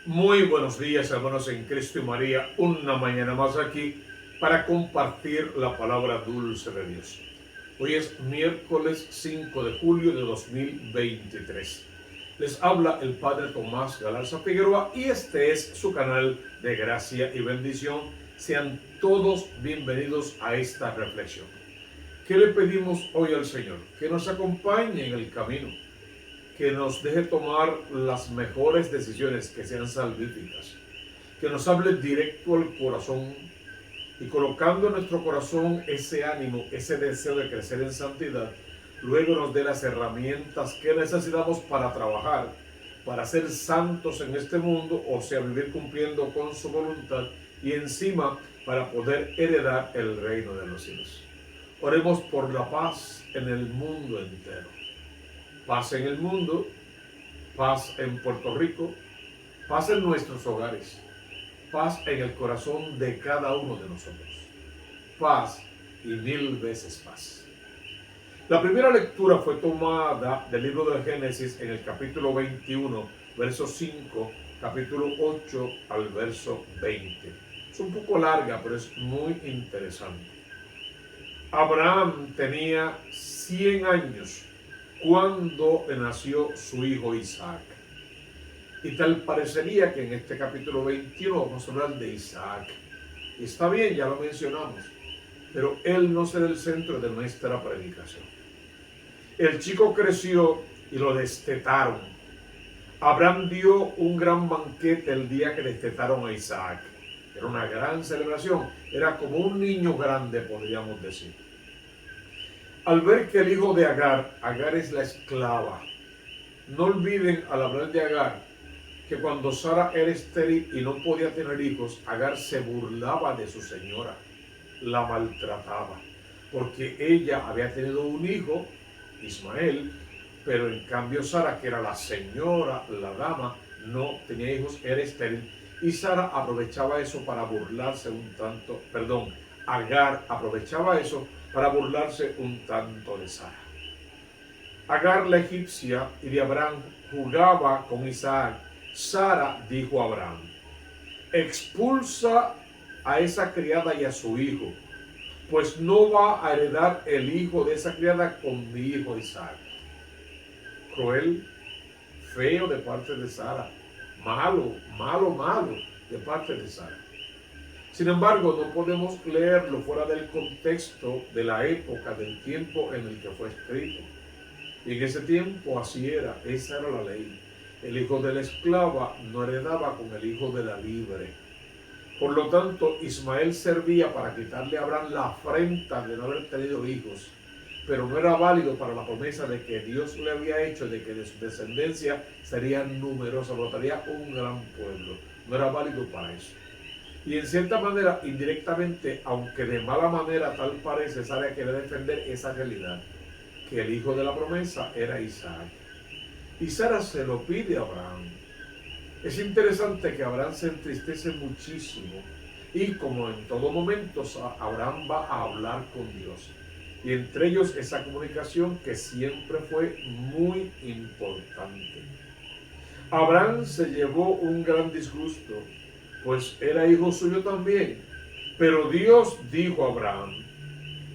Muy buenos días, hermanos en Cristo y María, una mañana más aquí para compartir la palabra dulce de Dios. Hoy es miércoles 5 de julio de 2023. Les habla el Padre Tomás Galarza Figueroa y este es su canal de gracia y bendición. Sean todos bienvenidos a esta reflexión. ¿Qué le pedimos hoy al Señor? Que nos acompañe en el camino, que nos deje tomar las mejores decisiones que sean salvíficas, que nos hable directo al corazón y colocando en nuestro corazón ese ánimo, ese deseo de crecer en santidad, luego nos dé las herramientas que necesitamos para trabajar, para ser santos en este mundo, o sea, vivir cumpliendo con su voluntad y encima para poder heredar el reino de los cielos. Oremos por la paz en el mundo entero. Paz en el mundo, paz en Puerto Rico, paz en nuestros hogares, paz en el corazón de cada uno de nosotros. Paz y mil veces paz. La primera lectura fue tomada del libro de Génesis en el capítulo 21, verso 5, capítulo 8 al verso 20. Es un poco larga, pero es muy interesante. Abraham tenía 100 años cuando nació su hijo Isaac. Y tal parecería que en este capítulo 21 vamos a hablar de Isaac. Y está bien, ya lo mencionamos, pero él no será el centro de nuestra predicación. El chico creció y lo destetaron. Abraham dio un gran banquete el día que destetaron a Isaac. Era una gran celebración, era como un niño grande, podríamos decir. Al ver que el hijo de Agar es la esclava. No olviden al hablar de Agar que cuando Sara era estéril y no podía tener hijos, Agar se burlaba de su señora, la maltrataba, porque ella había tenido un hijo, Ismael, pero en cambio Sara, que era la señora, la dama, no tenía hijos, era estéril, y Sara aprovechaba eso para burlarse un tanto, Agar aprovechaba eso para burlarse un tanto de Sara. Agar la egipcia y de Abraham jugaba con Isaac. Sara dijo a Abraham: expulsa a esa criada y a su hijo, pues no va a heredar el hijo de esa criada con mi hijo Isaac. Cruel, feo de parte de Sara, malo de parte de Sara. Sin embargo, no podemos leerlo fuera del contexto de la época, del tiempo en el que fue escrito. Y en ese tiempo así era, esa era la ley. El hijo de la esclava no heredaba con el hijo de la libre. Por lo tanto, Ismael servía para quitarle a Abraham la afrenta de no haber tenido hijos, pero no era válido para la promesa de que Dios le había hecho de que de su descendencia sería numerosa, brotaría un gran pueblo. No era válido para eso. Y en cierta manera, indirectamente, aunque de mala manera tal parece, Sara quiere defender esa realidad, que el hijo de la promesa era Isaac. Y Sara se lo pide a Abraham. Es interesante que Abraham se entristece muchísimo y como en todo momento Abraham va a hablar con Dios. Y entre ellos esa comunicación que siempre fue muy importante. Abraham se llevó un gran disgusto, pues era hijo suyo también. Pero Dios dijo a Abraham: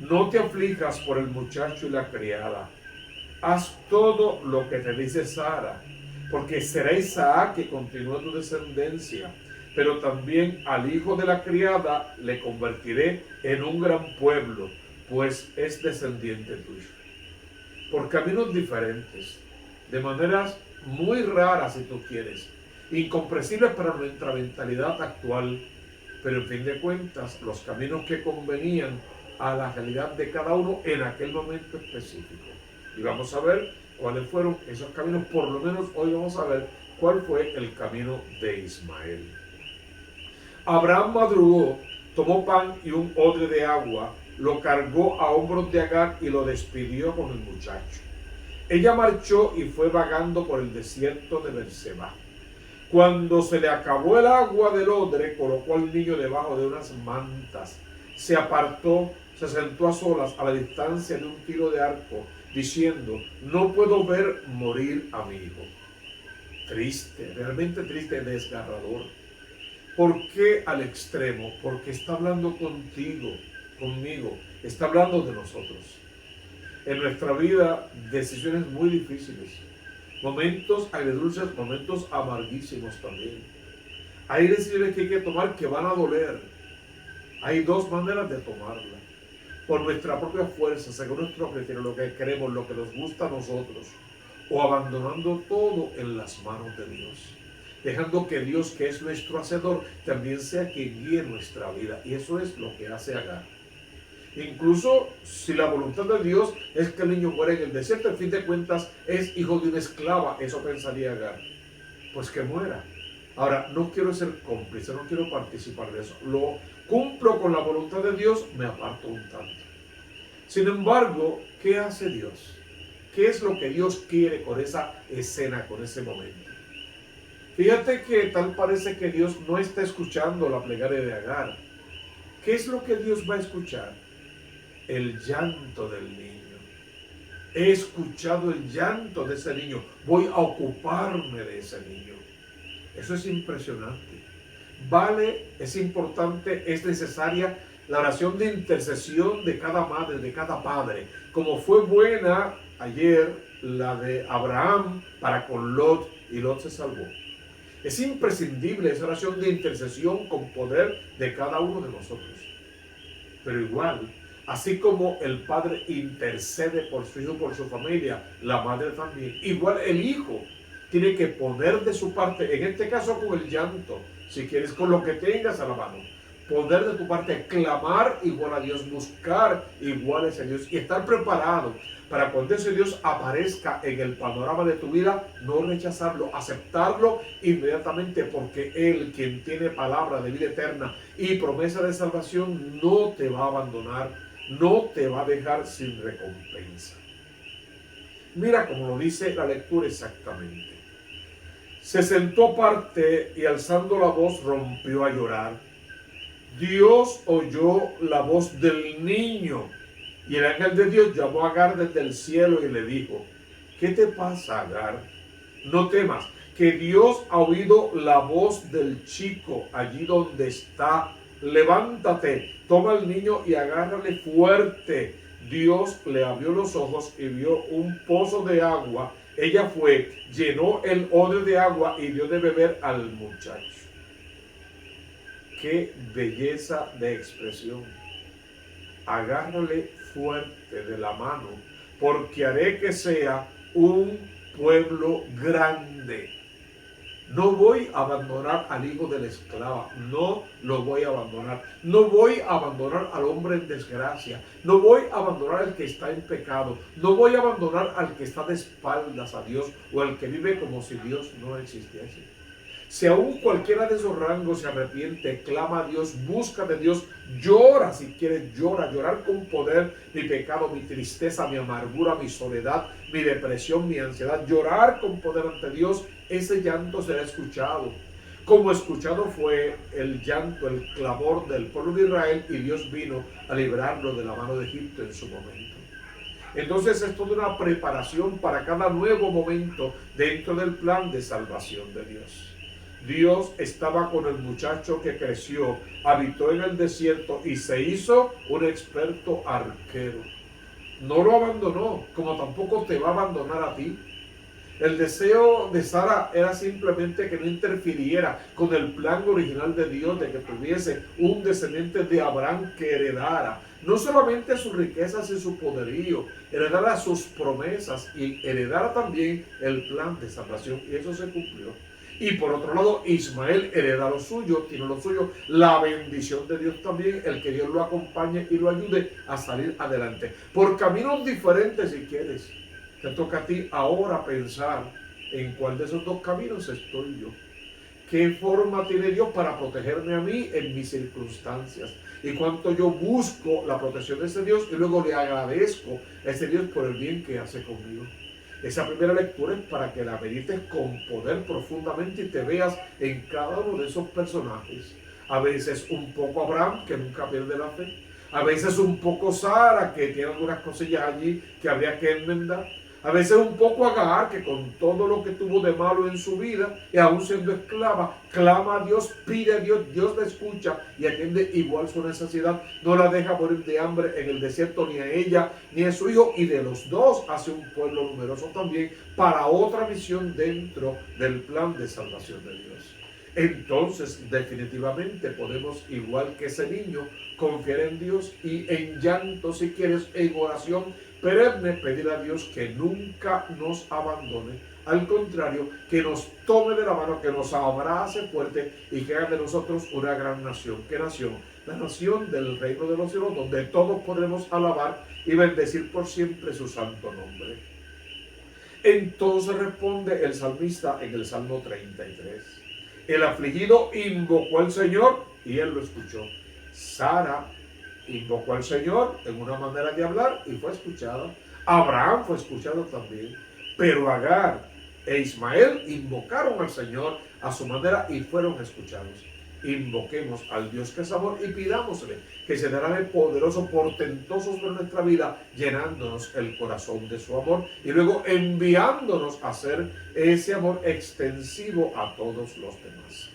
no te aflijas por el muchacho y la criada. Haz todo lo que te dice Sara, porque será Isaac que continúe tu descendencia, pero también al hijo de la criada le convertiré en un gran pueblo, pues es descendiente tuyo. Por caminos diferentes, de maneras muy raras si tú quieres, incomprensibles para nuestra mentalidad actual, pero en fin de cuentas, los caminos que convenían a la realidad de cada uno en aquel momento específico. Y vamos a ver cuáles fueron esos caminos. Por lo menos hoy vamos a ver cuál fue el camino de Ismael. Abraham madrugó, tomó pan y un odre de agua, lo cargó a hombros de Agar y lo despidió con el muchacho. Ella marchó y fue vagando por el desierto de Berseba. Cuando se le acabó el agua del odre, colocó al niño debajo de unas mantas. Se apartó, se sentó a solas a la distancia de un tiro de arco, diciendo: no puedo ver morir a mi hijo. triste, realmente triste, desgarrador. ¿Por qué al extremo? Porque está hablando contigo, conmigo, está hablando de nosotros. En nuestra vida, decisiones muy difíciles, momentos agridulces, momentos amarguísimos también. Hay decisiones que hay que tomar que van a doler. Hay dos maneras de tomarla. Por nuestra propia fuerza, según nuestro criterio, lo que queremos, lo que nos gusta a nosotros, o abandonando todo en las manos de Dios, dejando que Dios, que es nuestro hacedor, también sea quien guíe nuestra vida. Y eso es lo que hace Agar. Incluso si la voluntad de Dios es que el niño muera en el desierto, en fin de cuentas es hijo de una esclava, eso pensaría Agar, pues que muera. Ahora, no quiero ser cómplice, no quiero participar de eso. Lo cumplo con la voluntad de Dios, me aparto un tanto. Sin embargo, ¿qué hace Dios? ¿Qué es lo que Dios quiere con esa escena, con ese momento? Fíjate que tal parece que Dios no está escuchando la plegaria de Agar. ¿Qué es lo que Dios va a escuchar? El llanto del niño. He escuchado el llanto de ese niño. Voy a ocuparme de ese niño. Eso es impresionante. Vale, es importante, es necesaria la oración de intercesión de cada madre, de cada padre. Como fue buena ayer la de Abraham para con Lot, y Lot se salvó. Es imprescindible esa oración de intercesión con poder de cada uno de nosotros. Pero igual, así como el padre intercede por su hijo, por su familia, la madre también. Igual el hijo tiene que poner de su parte, en este caso con el llanto, si quieres con lo que tengas a la mano, poner de tu parte, clamar igual a Dios, buscar igual a ese Dios y estar preparado para cuando ese Dios aparezca en el panorama de tu vida, no rechazarlo, aceptarlo inmediatamente, porque Él, quien tiene palabra de vida eterna y promesa de salvación, no te va a abandonar, no te va a dejar sin recompensa. Mira cómo lo dice la lectura exactamente. Se sentó aparte y alzando la voz rompió a llorar. Dios oyó la voz del niño y el ángel de Dios llamó a Agar desde el cielo y le dijo: ¿qué te pasa, Agar? No temas, que Dios ha oído la voz del chico allí donde está. Levántate, toma al niño y agárrale fuerte. Dios le abrió los ojos y vio un pozo de agua. Ella fue, llenó el odre de agua y dio de beber al muchacho. Qué belleza de expresión. Agárrale fuerte de la mano, porque haré que sea un pueblo grande. No voy a abandonar al hijo de la esclava, no lo voy a abandonar. No voy a abandonar al hombre en desgracia, no voy a abandonar al que está en pecado, no voy a abandonar al que está de espaldas a Dios o al que vive como si Dios no existiese. Si aún cualquiera de esos rangos se arrepiente, clama a Dios, busca de Dios, llora si quieres, llorar con poder mi pecado, mi tristeza, mi amargura, mi soledad, mi depresión, mi ansiedad, llorar con poder ante Dios, ese llanto será escuchado. Como escuchado fue el llanto, el clamor del pueblo de Israel, y Dios vino a librarlo de la mano de Egipto en su momento. Entonces es toda una preparación para cada nuevo momento dentro del plan de salvación de Dios. Dios estaba con el muchacho que creció, habitó en el desierto y se hizo un experto arquero. No lo abandonó, como tampoco te va a abandonar a ti. El deseo de Sara era simplemente que no interfiriera con el plan original de Dios de que tuviese un descendiente de Abraham que heredara no solamente sus riquezas y su poderío, heredara sus promesas y heredara también el plan de salvación. Y eso se cumplió. Y por otro lado, Ismael hereda lo suyo, tiene lo suyo, la bendición de Dios también, el que Dios lo acompañe y lo ayude a salir adelante. Por caminos diferentes si quieres. Te toca a ti ahora pensar en cuál de esos dos caminos estoy yo. ¿Qué forma tiene Dios para protegerme a mí en mis circunstancias? Y cuánto yo busco la protección de ese Dios y luego le agradezco a ese Dios por el bien que hace conmigo. Esa primera lectura es para que la medites con poder profundamente y te veas en cada uno de esos personajes. A veces un poco Abraham, que nunca pierde la fe. A veces un poco Sara, que tiene algunas cosillas allí que habría que enmendar. A veces un poco Agar, que con todo lo que tuvo de malo en su vida, y aún siendo esclava, clama a Dios, pide a Dios, Dios la escucha y atiende igual su necesidad. No la deja morir de hambre en el desierto, ni a ella, ni a su hijo, y de los dos hace un pueblo numeroso también para otra misión dentro del plan de salvación de Dios. Entonces, definitivamente podemos, igual que ese niño, confiar en Dios y en llanto, si quieres, en oración perenne, pedir a Dios que nunca nos abandone. Al contrario, que nos tome de la mano, que nos abrace fuerte y que haga de nosotros una gran nación. ¿Qué nación? La nación del reino de los cielos, donde todos podremos alabar y bendecir por siempre su santo nombre. Entonces responde el salmista en el Salmo 33. El afligido invocó al Señor y él lo escuchó. Sara invocó al Señor en una manera de hablar y fue escuchada. Abraham fue escuchado también. Pero Agar e Ismael invocaron al Señor a su manera y fueron escuchados. Invoquemos al Dios que es amor y pidámosle que se derrame poderoso, portentoso sobre nuestra vida, llenándonos el corazón de su amor y luego enviándonos a hacer ese amor extensivo a todos los demás.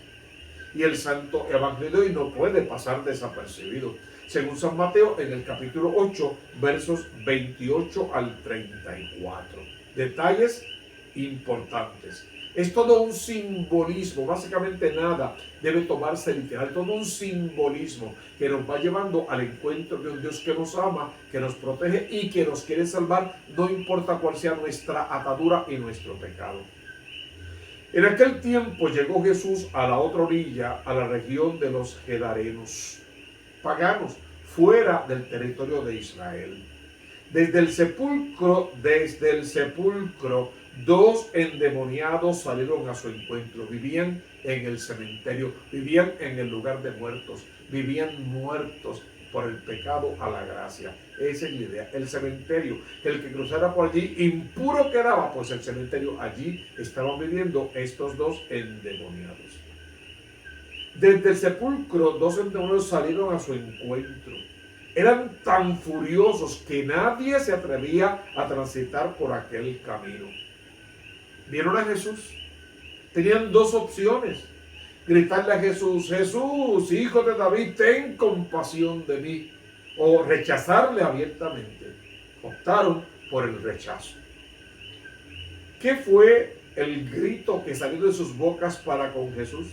Y el Santo Evangelio hoy no puede pasar desapercibido. Según San Mateo, en el capítulo 8, versos 28 al 34. Detalles importantes. Es todo un simbolismo, básicamente nada debe tomarse literal, todo un simbolismo que nos va llevando al encuentro de un Dios que nos ama, que nos protege y que nos quiere salvar, no importa cuál sea nuestra atadura y nuestro pecado. En aquel tiempo llegó Jesús a la otra orilla, a la región de los Gadarenos, paganos, fuera del territorio de Israel. Desde el sepulcro, dos endemoniados salieron a su encuentro. Vivían en el cementerio, vivían en el lugar de muertos, vivían muertos por el pecado a la gracia. Esa es la idea. El cementerio, el que cruzara por allí impuro quedaba, pues el cementerio, allí estaban viviendo estos dos endemoniados. Desde el sepulcro, dos endemoniados salieron a su encuentro. Eran tan furiosos que nadie se atrevía a transitar por aquel camino. Vieron a Jesús. Tenían dos opciones. Gritarle a Jesús: Jesús, hijo de David, ten compasión de mí. O rechazarle abiertamente. Optaron por el rechazo. ¿Qué fue el grito que salió de sus bocas para con Jesús?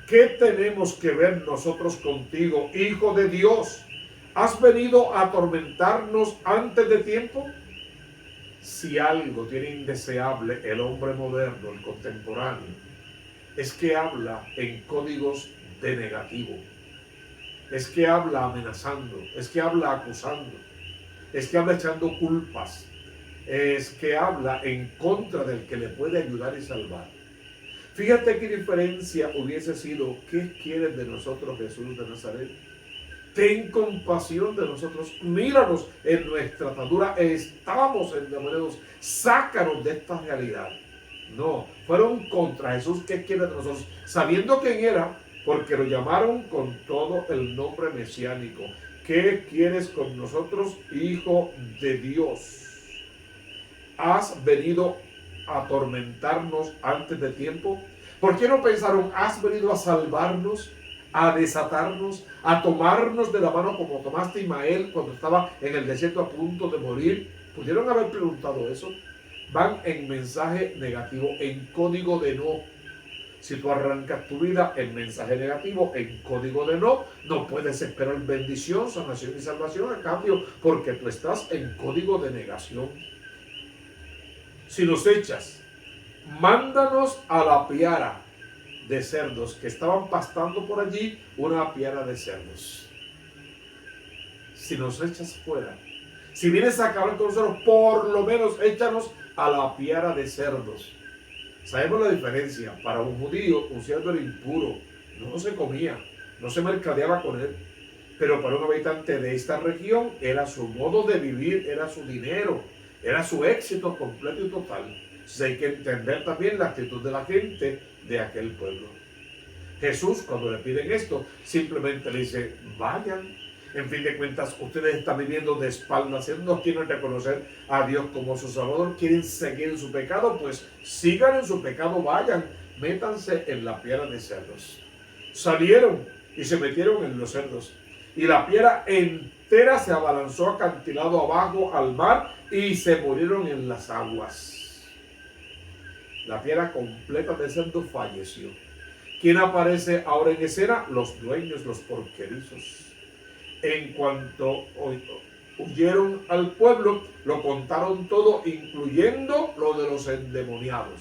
¿Qué tenemos que ver nosotros contigo, Hijo de Dios? ¿Has venido a atormentarnos antes de tiempo? Si algo tiene indeseable el hombre moderno, el contemporáneo, es que habla en códigos de negativo. Es que habla amenazando, es que habla acusando, es que habla echando culpas, es que habla en contra del que le puede ayudar y salvar. Fíjate qué diferencia hubiese sido: ¿qué quieres de nosotros, Jesús de Nazaret? Ten compasión de nosotros, míranos en nuestra atadura, estamos endemoniados, sácanos de esta realidad. No, fueron contra Jesús. ¿Qué quiere de nosotros? Sabiendo quién era, porque lo llamaron con todo el nombre mesiánico. ¿Qué quieres con nosotros, Hijo de Dios? ¿Has venido a atormentarnos antes de tiempo? ¿Por qué no pensaron: has venido a salvarnos, a desatarnos, a tomarnos de la mano como tomaste a Ismael cuando estaba en el desierto a punto de morir? ¿Pudieron haber preguntado eso? Van en mensaje negativo, en código de no. Si tú arrancas tu vida en mensaje negativo, en código de no, no puedes esperar bendición, sanación y salvación a cambio, porque tú estás en código de negación. Si nos echas, mándanos a la piara de cerdos que estaban pastando por allí, una piara de cerdos. Si nos echas fuera, si vienes a acabar con nosotros, por lo menos échanos a la piara de cerdos. Sabemos la diferencia. Para un judío, un cerdo era impuro, no se comía, no se mercadeaba con él. Pero para un habitante de esta región era su modo de vivir, era su dinero, era su éxito completo y total. Entonces hay que entender también la actitud de la gente de aquel pueblo. Jesús, cuando le piden esto, simplemente le dice: vayan. En fin de cuentas, ustedes están viviendo de espaldas, no quieren reconocer a Dios como su Salvador, quieren seguir en su pecado, pues sigan en su pecado, vayan, métanse en la piedra de cerdos. Salieron y se metieron en los cerdos, y la piedra entera se abalanzó acantilado abajo al mar y se murieron en las aguas. La piedra completa de cerdo falleció. ¿Quién aparece ahora en escena? Los dueños, los porquerizos. En cuanto huyeron al pueblo, lo contaron todo, incluyendo lo de los endemoniados.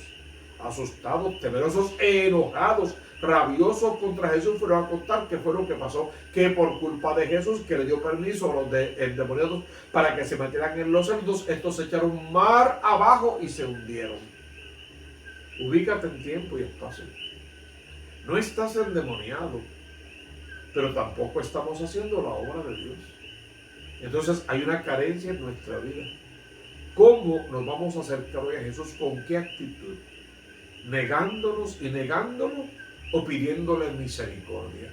Asustados, temerosos, enojados, rabiosos contra Jesús, fueron a contar qué fue lo que pasó, que por culpa de Jesús, que le dio permiso a los endemoniados para que se metieran en los cerdos, estos se echaron mar abajo y se hundieron. Ubícate en tiempo y espacio. No estás endemoniado, pero tampoco estamos haciendo la obra de Dios. Entonces hay una carencia en nuestra vida. ¿Cómo nos vamos a acercar hoy a Jesús? ¿Con qué actitud? ¿Negándonos y negándolo o pidiéndole misericordia?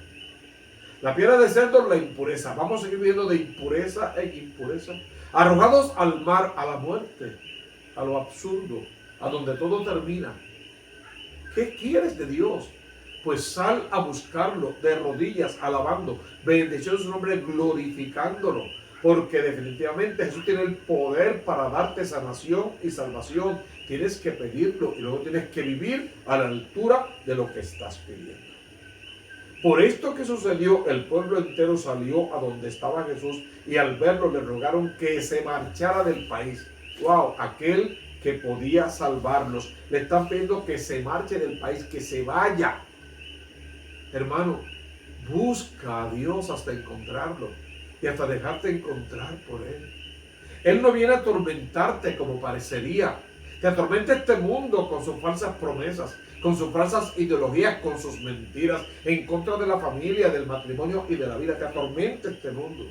La piedra de cerdo, la impureza. Vamos a seguir viviendo de impureza en impureza. Arrojados al mar, a la muerte, a lo absurdo, a donde todo termina. ¿Qué quieres de Dios? Pues sal a buscarlo de rodillas, alabando, bendiciendo su nombre, glorificándolo, porque definitivamente Jesús tiene el poder para darte sanación y salvación. Tienes que pedirlo y luego tienes que vivir a la altura de lo que estás pidiendo. Por esto que sucedió, el pueblo entero salió a donde estaba Jesús y al verlo le rogaron que se marchara del país. ¡Wow! Aquel que podía salvarlos. Le están pidiendo que se marche del país, que se vaya. Hermano, busca a Dios hasta encontrarlo y hasta dejarte encontrar por Él. Él no viene a atormentarte como parecería. Te atormenta este mundo con sus falsas promesas, con sus falsas ideologías, con sus mentiras, en contra de la familia, del matrimonio y de la vida. Te atormenta este mundo.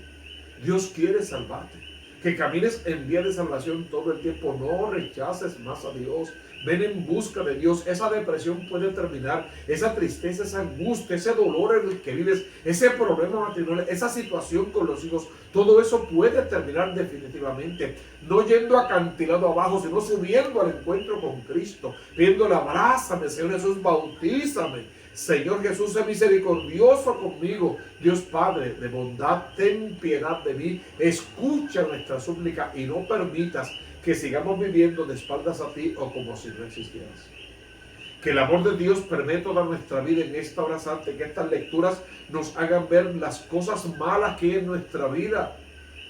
Dios quiere salvarte. Que camines en vía de salvación todo el tiempo. No rechaces más a Dios. Ven en busca de Dios. Esa depresión puede terminar. Esa tristeza, esa angustia, ese dolor en el que vives, ese problema matrimonial, esa situación con los hijos, todo eso puede terminar definitivamente. No yendo acantilado abajo, sino subiendo al encuentro con Cristo. Pidiéndole, abrázame, Señor Jesús, bautízame. Señor Jesús, sé misericordioso conmigo. Dios Padre de bondad, ten piedad de mí. Escucha nuestra súplica y no permitas que sigamos viviendo de espaldas a ti o como si no existieras. Que el amor de Dios permee toda nuestra vida en esta hora santa, que estas lecturas nos hagan ver las cosas malas que hay en nuestra vida,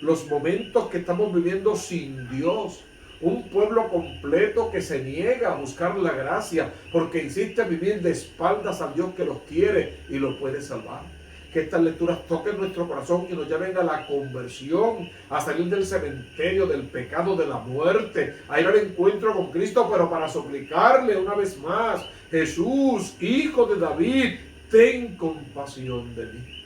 los momentos que estamos viviendo sin Dios. Un pueblo completo que se niega a buscar la gracia porque insiste en vivir de espaldas al Dios que los quiere y los puede salvar. Que estas lecturas toquen nuestro corazón y nos lleven a la conversión, a salir del cementerio, del pecado, de la muerte, a ir al encuentro con Cristo, pero para suplicarle una vez más: Jesús, Hijo de David, ten compasión de mí.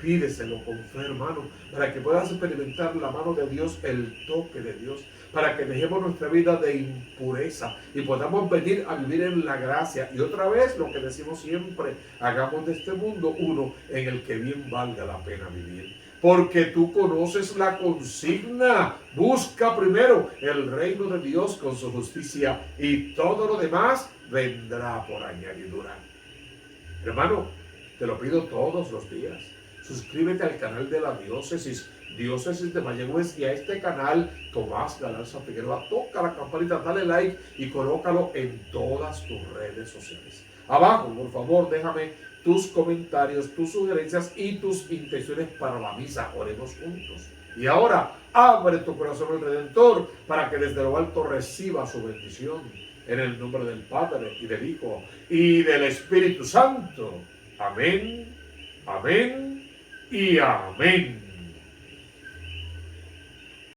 Pídeselo con fe, hermano, para que puedas experimentar la mano de Dios, el toque de Dios, para que dejemos nuestra vida de impureza y podamos venir a vivir en la gracia. Y otra vez, lo que decimos siempre, hagamos de este mundo uno en el que bien valga la pena vivir. Porque tú conoces la consigna: busca primero el reino de Dios con su justicia y todo lo demás vendrá por añadidura. Hermano, te lo pido todos los días. Suscríbete al canal de la Diócesis de Mayagüez y a este canal Tomás Galarza Figueroa. Toca la campanita, dale like y colócalo en todas tus redes sociales. Abajo, por favor, déjame tus comentarios, tus sugerencias y tus intenciones para la misa. Oremos juntos. Y ahora, abre tu corazón al Redentor para que desde lo alto reciba su bendición. En el nombre del Padre, y del Hijo, y del Espíritu Santo. Amén, amén y amén.